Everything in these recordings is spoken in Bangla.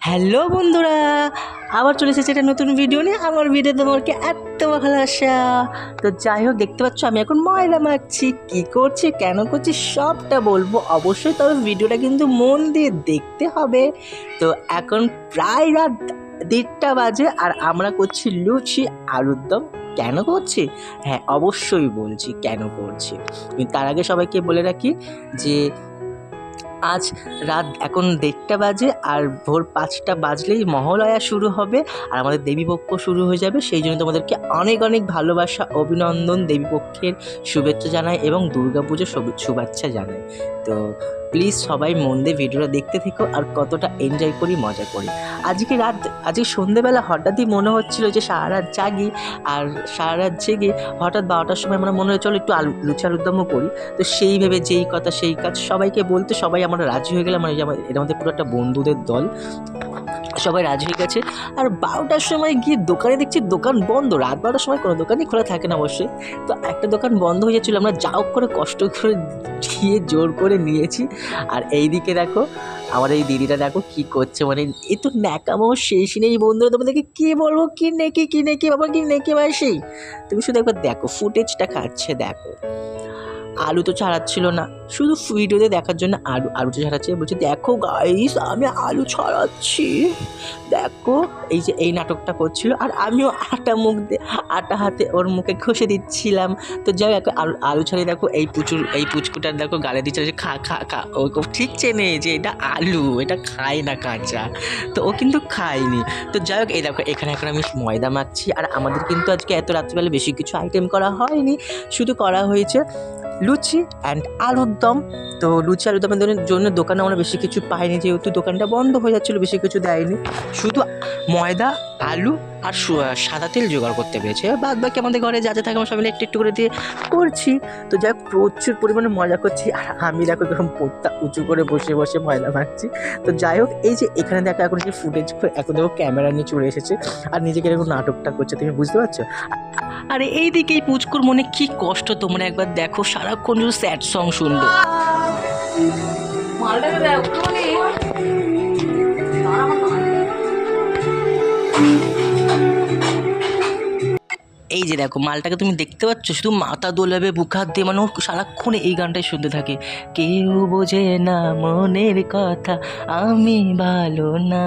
হ্যালো বন্ধুরা, আবার চলে এসেছে একটা নতুন ভিডিও নিয়ে। আমার ভিডিও তোমাকে এত ভালোবাসা। তো যাই হোক, দেখতে পাচ্ছ আমি এখন ময়দা মাখছি। কি করছি, কেন করছি, সবটা বলবো অবশ্যই, তবে ভিডিওটা কিন্তু মন দিয়ে দেখতে হবে। তো এখন প্রায় রাত 1:30 বাজে আর আমরা করছি লুচি আলুর দম। কেন করছি, হ্যাঁ অবশ্যই বলছি কেন করছি। কিন্তু তার আগে সবাইকে বলে রাখি যে আজ রাত এখন 1:30 বাজে আর ভোর 5টা বাজলেই মহালয়া শুরু হবে আর আমাদের দেবীপক্ষ শুরু হয়ে যাবে। সেই জন্য তোমাদেরকে অনেক অনেক ভালোবাসা, অভিনন্দন, দেবীপক্ষের শুভেচ্ছা জানাই এবং দুর্গাপুজোর শুভেচ্ছা জানাই। তো প্লিজ সবাই মন দিয়ে ভিডিওটা দেখতে থেকো আর কতটা এনজয় করি, মজা করি। আজকে সন্ধেবেলা হঠাৎই মনে হচ্ছিল যে সারা রাত জাগি, আর সারা রাত জেগে হঠাৎ 12টার সময় আমরা মনে হয় চলো একটু লুচি আলুর দমও করি। তো সেই ভেবে যেই কথা সেই কাজ, সবাইকে বলতে সবাই আমরা রাজি হয়ে গেলাম। এর মধ্যে পুরো একটা বন্ধুদের দল, সবাই রাজি হয়ে গেছে। আর 12টার সময় গিয়ে দোকানে দেখছি দোকান বন্ধ। রাত 12টার সময় কোনো দোকানই খোলা থাকে না অবশ্যই। তো একটা দোকান বন্ধ হয়ে যাচ্ছিলো, আমরা যা হোক করে কষ্ট করে গিয়ে জোর করে নিয়েছি। আর এইদিকে দেখো আমার এই দিদিটা দেখো কি করছে, মানে এ তো ন্যাকামো শেষ নেই বন্ধুরা। তোমাদেরকে কি বলবো, কি নেকি বাবা, কি নেকি মাসি। তুমি শুধু একবার দেখো ফুটেজটা খাচ্ছে, দেখো আলু তো ছাড়াচ্ছিল না, শুধু ভিডিওতে দেখার জন্য আলুটা ছাড়াচ্ছে। বলছে দেখো গাইস আমি আলু ছাড়াচ্ছি, দেখো এই যে এই নাটকটা করছিল। আর আমিও আটা হাতে ওর মুখে ঘষে দিচ্ছিলাম। তো যাই হোক আলু ছাড়িয়ে দেখো এই পুচকুটার দেখো গালে দিচ্ছে খা খা খা। ও ঠিক চেনে যে এটা আলু, এটা খায় না কাঁচা, তো ও কিন্তু খায়নি। তো যাই হোক এই দেখো এখানে এখন আমি ময়দা মাখছি। আর আমাদের কিন্তু আজকে এত রাত্রিবেলা বেশি কিছু আইটেম করা হয়নি, শুধু করা হয়েছে লুচি অ্যান্ড আলুর দম। তো লুচি আলুর দমের জন্য দোকানে আমরা বেশি কিছু পাইনি, যেহেতু দোকানটা বন্ধ হয়ে যাচ্ছিলো, বেশি কিছু দেয়নি। শুধু ময়দা, আলু আর সাদা তেল জোগাড় করতে পেরেছে। বাদ বাকি আমাদের ঘরে যা যা থাকে আমরা সবাই একটু একটু করে দিয়ে করছি। তো যাই হোক প্রচুর পরিমাণে মজা করছি। আর আমি দেখো এরকম পোত্তা উঁচু করে বসে বসে ময়দা মাখছি। তো যাই হোক এই যে এখানে দেখো এখন যে ফুটেজ, এখন দেখো ক্যামেরা নিয়ে চলে এসেছে আর নিজেকে এরকম নাটকটা করছে, তুমি বুঝতে পারছো। আরে এইদিকে এই পুচকুর মনে কি কষ্ট তোমরা একবার দেখো, সারাক্ষণ শুধু স্যাড সং শুনবে। এই যে দেখো মালটাকে তুমি দেখতে পাচ্ছ, শুধু মাথা দোলাবে বুক হাত দিয়ে, মানে ও সারাক্ষণ এই গানটাই শুনতে থাকে। কেউ বোঝে না মনের কথা, আমি ভালো না,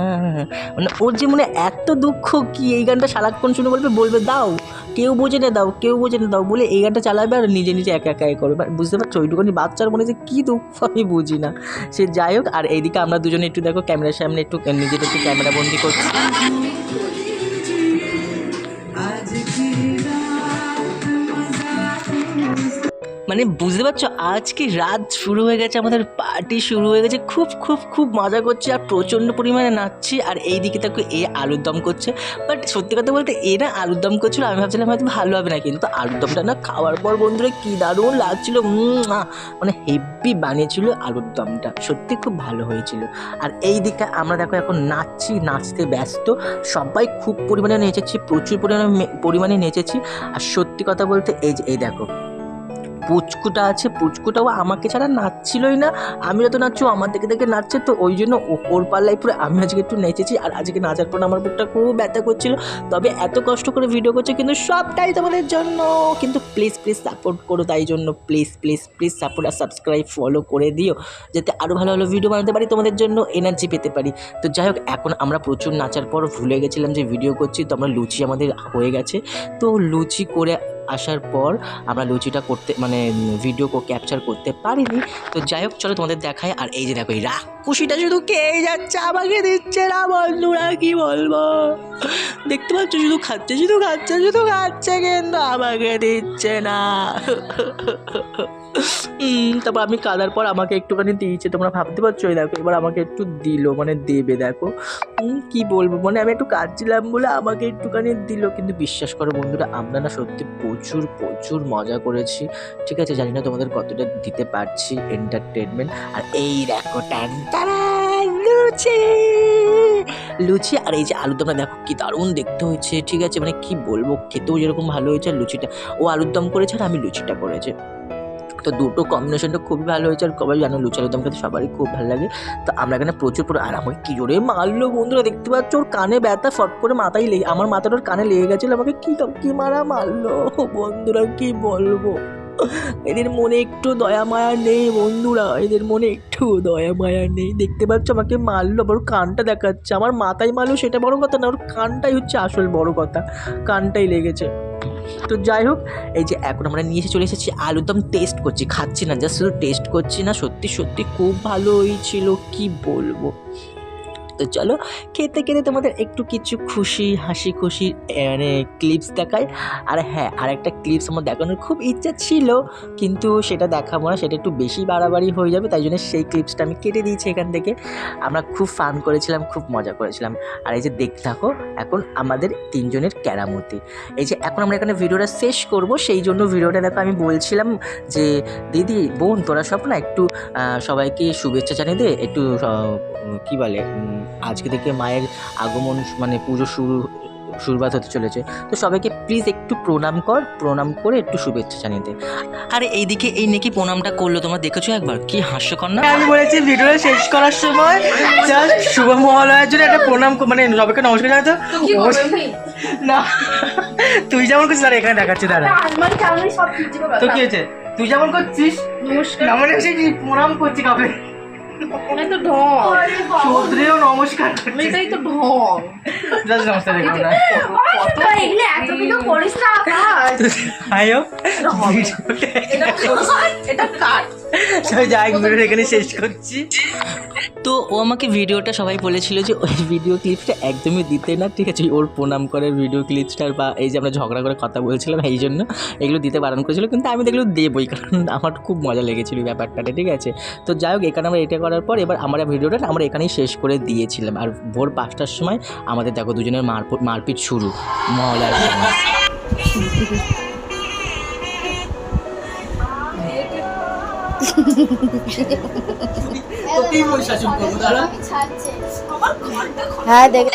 মানে ওর যে মনে এত দুঃখ কি এই গানটা সারাক্ষণ শুনে বলবে দাও কেউ বোঝে না, দাও কেউ বোঝে না, দাও বলে এই গানটা চালাবে আর নিজে নিজে একা একা করবে। বুঝতে পারছো ওইটুকুনি বাচ্চার মনে যে কী দুঃখ আমি বুঝি না। সে যাই হোক, আর এইদিকে আমরা দুজনে একটু দেখো ক্যামেরার সামনে একটু নিজেদের একটু ক্যামেরা বন্দি করছি। মানে বুঝতে পারছো আজকে রাত শুরু হয়ে গেছে, আমাদের পার্টি শুরু হয়ে গেছে, খুব খুব খুব মজা করছি আর প্রচণ্ড পরিমাণে নাচছি। আর এই দিকে দেখো এ আলুর দম করছে, বাট সত্যি কথা বলতে এ না আলুর দম করছিল, আমি ভাবছিলাম হয়তো ভালো হবে না, কিন্তু আলুর দমটা না খাওয়ার পর বন্ধুরা কী দারুণ লাগছিল, মানে হেভি বানিয়েছিল আলুর দমটা, সত্যি খুব ভালো হয়েছিল। আর এই দিকে আমরা দেখো এখন নাচতে ব্যস্ত, সবাই খুব পরিমাণে নেচেছি, প্রচুর পরিমাণে নেচেছি। আর সত্যি কথা বলতে এই দেখো পুচকুটা আছে, পুচকুটাও আমাকে ছাড়া নাচছিলই না, আমি যত নাচছো আমার দেখে দেখে নাচছে। তো ওই জন্য ওর পাল্লাই পুরো আমি আজকে একটু নেচেছি। আর আজকে নাচার পর আমার বুকটা খুব ব্যথা করছিল, তবে এত কষ্ট করে ভিডিও করছে কিন্তু সবটাই তোমাদের জন্য। কিন্তু প্লিজ সাপোর্ট করো, তাই জন্য প্লিজ সাপোর্ট আর সাবস্ক্রাইব ফলো করে দিও, যাতে আরও ভালো ভালো ভিডিও বানাতে পারি, তোমাদের জন্য এনার্জি পেতে পারি। তো যাই হোক এখন আমরা প্রচুর নাচার পর ভুলে গেছিলাম যে ভিডিও করছি, তো আমরা লুচি আমাদের হয়ে গেছে। তো লুচি করে আসার পর আমরা লুচিটা করতে মানে ভিডিও ক্যাপচার করতে পারিনি। তো যাই হোক চলো তোমাদের দেখায়। আর এই যে দেখো এই রাক্ষসীটা শুধু খেয়ে যাচ্ছে, আমাকে দিচ্ছে না বন্ধুরা, কি বলবো, দেখতে পাচ্ছ শুধু খাচ্ছে কিন্তু আমাকে দিচ্ছে না। তারপর আমি কাদার পর আমাকে একটুখানি দিয়েছে, তোমরা ভাবতে পারছো, এই দেখো এবার আমাকে একটু দিল, মানে দেবে দেখো কি বলবো, মানে আমি একটু কাঁদছিলাম বলে আমাকে একটুখানি দিল। কিন্তু বিশ্বাস করো বন্ধুরা আমরা না সত্যি প্রচুর মজা করেছি, ঠিক আছে, জানি না তোমাদের কতটা দিতে পারছি এন্টারটেনমেন্ট। আর এই দেখো লুচি আর এই যে আলুর দমটা দেখো কি দারুণ দেখতে হয়েছে, ঠিক আছে, মানে কি বলবো, খেতেও যেরকম ভালো হয়েছে। আর লুচিটা ও আলুর দম করেছে আর আমি লুচিটা করেছি। তো দুটো কম্বিনেশনটা খুবই ভালো হয়েছে। আর সবাই জানো লুচি আলুর দম খেতে সবারই খুব ভালো লাগে। তো আমরা এখানে প্রচুর আর আমাকে কী জোরে মারলো বন্ধুরা, দেখতে পাচ্ছ ওর কানে ব্যথা, ফট করে মাথায় লেগে, আমার মাথাটা ওর কানে লেগে গেছিলো, আমাকে কী মারলো বন্ধুরা, কি বলবো। এদের মনে একটু দয়া মায়া নেই বন্ধুরা, এদের মনে একটু দয়া মায়া নেই। দেখতে পাচ্ছ আমাকে মারলো, আবার কানটা দেখাচ্ছে। আমার মাথায় মারলো সেটা বড় কথা না, ওর কানটাই হচ্ছে আসল বড় কথা, কানটাই লেগেছে। তো যাই হোক, এই যে এখন আমরা নিয়ে চলে এসেছি আলুর দম, টেস্ট করছি, খাচ্ছি না, জাস্ট শুধু টেস্ট করছি না। সত্যি সত্যি খুব ভালো হয়েছিল, কি বলবো। তো চলো খেতে খেতে তোমাদের একটু কিছু হাসি খুশির মানে ক্লিপস দেখায়। আর হ্যাঁ, আর একটা ক্লিপস আমার দেখানোর খুব ইচ্ছা ছিল, কিন্তু সেটা দেখাবো না, সেটা একটু বেশি বাড়াবাড়ি হয়ে যাবে, তাই জন্য সেই ক্লিপসটা আমি কেটে দিয়েছি এখান থেকে। আমরা খুব ফান করেছিলাম, খুব মজা করেছিলাম। আর এই যে দেখতে থাকো এখন আমাদের তিনজনের কেরামতি। এই যে এখন আমরা এখানে ভিডিওটা শেষ করব, সেই জন্য ভিডিওটা দেখো আমি বলছিলাম যে দিদি বোন তোরা সব না একটু সবাইকে শুভেচ্ছা জানিয়ে দে, একটু কী বলে আজকে থেকে মায়ের আগমন মানে পুজো শুরুবাত হতে চলেছে, তো সবাইকে প্লিজ একটু প্রণাম করে একটু শুভেচ্ছা জানিয়ে দে। আরে এইদিকে এই নাকি প্রণামটা করলো, তোমরা দেখেছো একবার, কি হাস্যকর না। আমি বলেছি ভিডিওটা শেষ করার সময় জাস্ট শুভ মহালয়ার জন্য একটা প্রণাম, মানে সবাইকে নমস্কার জানাতো না। তুই যেমন করছিস আর এখানে দেখাচ্ছি দাঁড়া, তো কি হয়েছে তুই যেমন করছিস না, মানে সে প্রণাম করছি কাউকে, তো ঢং চৌধুরীও নমস্কার করছে, এটাই তো ঢং। জাস্ট নমস্কার দেখো না, কত এগুলো এত কিছু করিস না আয়ো এটা কাট। যাই ভিডিওটা এখানে শেষ করছি। তো ও আমাকে ভিডিওটা সবাই বলেছিল যে ওই ভিডিও ক্লিপসটা একদমই দিতে না, ঠিক আছে, ওর প্রণাম করার ভিডিও ক্লিপসটার বা এই যে আমরা ঝগড়া করে কথা বলছিলাম এই জন্য এগুলো দিতে বারণ করেছিল, কিন্তু আমি দেখলো দেবই, কারণ আমার খুব মজা লেগেছিল ব্যাপারটাতে, ঠিক আছে। তো যাই হোক, এখানে আমরা এটা করার পর এবার আমরা ভিডিওটা আমরা এখানেই শেষ করে দিয়েছিলাম। আর ভোর 5টার সময় আমাদের দেখো দুজনের মারপিট শুরু মহলার সময়। হ্যাঁ দেখ।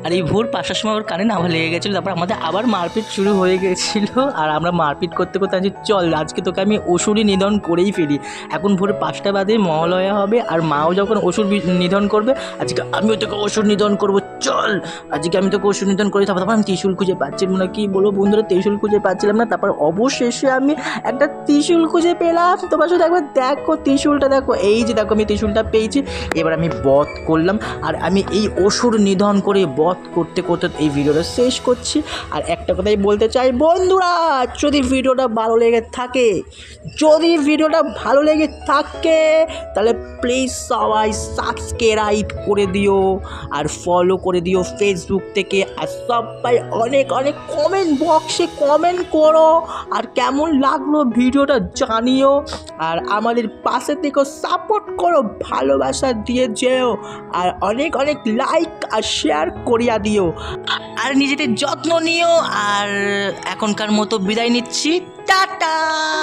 আর এই ভোর 5টার সময় ওর কানে আবার লেগে গেছিলো, তারপর আমাদের আবার মারপিট শুরু হয়ে গেছিলো। আর আমরা মারপিট করতে করতে আছি চল আজকে তোকে আমি অসুরই নিধন করেই ফিরি। এখন ভোর 5টা বাদে মহালয়া হবে, আর মাও যখন অসুর নিধন করবে, আজকে আমিও তোকে অসুর নিধন করবো, চল আজকে আমি তোকে অসুর নিধন করি। তারপর আমি ত্রিশূল খুঁজে পাচ্ছিলাম না, কি বলবো বন্ধুরা, ত্রিশূল খুঁজে পাচ্ছিলাম না। তারপর অবশেষে আমি একটা ত্রিশূল খুঁজে পেলাম। তোমার সাথে একবার দেখো ত্রিশূলটা দেখো, এই যে দেখো আমি ত্রিশূলটা পেয়েছি। এবার আমি বধ করলাম, আর আমি এই অসুর নিধন করে বধ করতে করতে এই ভিডিওটা শেষ করছি। আর একটা কথাই বলতে চাই বন্ধুরা, যদি ভিডিওটা ভালো লেগে থাকে তাহলে প্লিজ সবাই সাবস্ক্রাইব করে দিও আর ফলো করে দিও ফেসবুক থেকে। আর সবাই অনেক অনেক কমেন্ট বক্সে কমেন্ট করো, আর কেমন লাগলো ভিডিওটা জানিও। আর আমাদের পাশে থেকে সাপোর্ট করো, ভালোবাসা দিয়ে যেও, আর অনেক অনেক লাইক আর শেয়ার করিয়া দিও। আর নিজেদের যত্ন নিও। আর এখনকার মতো বিদায় নিচ্ছি, টাটা।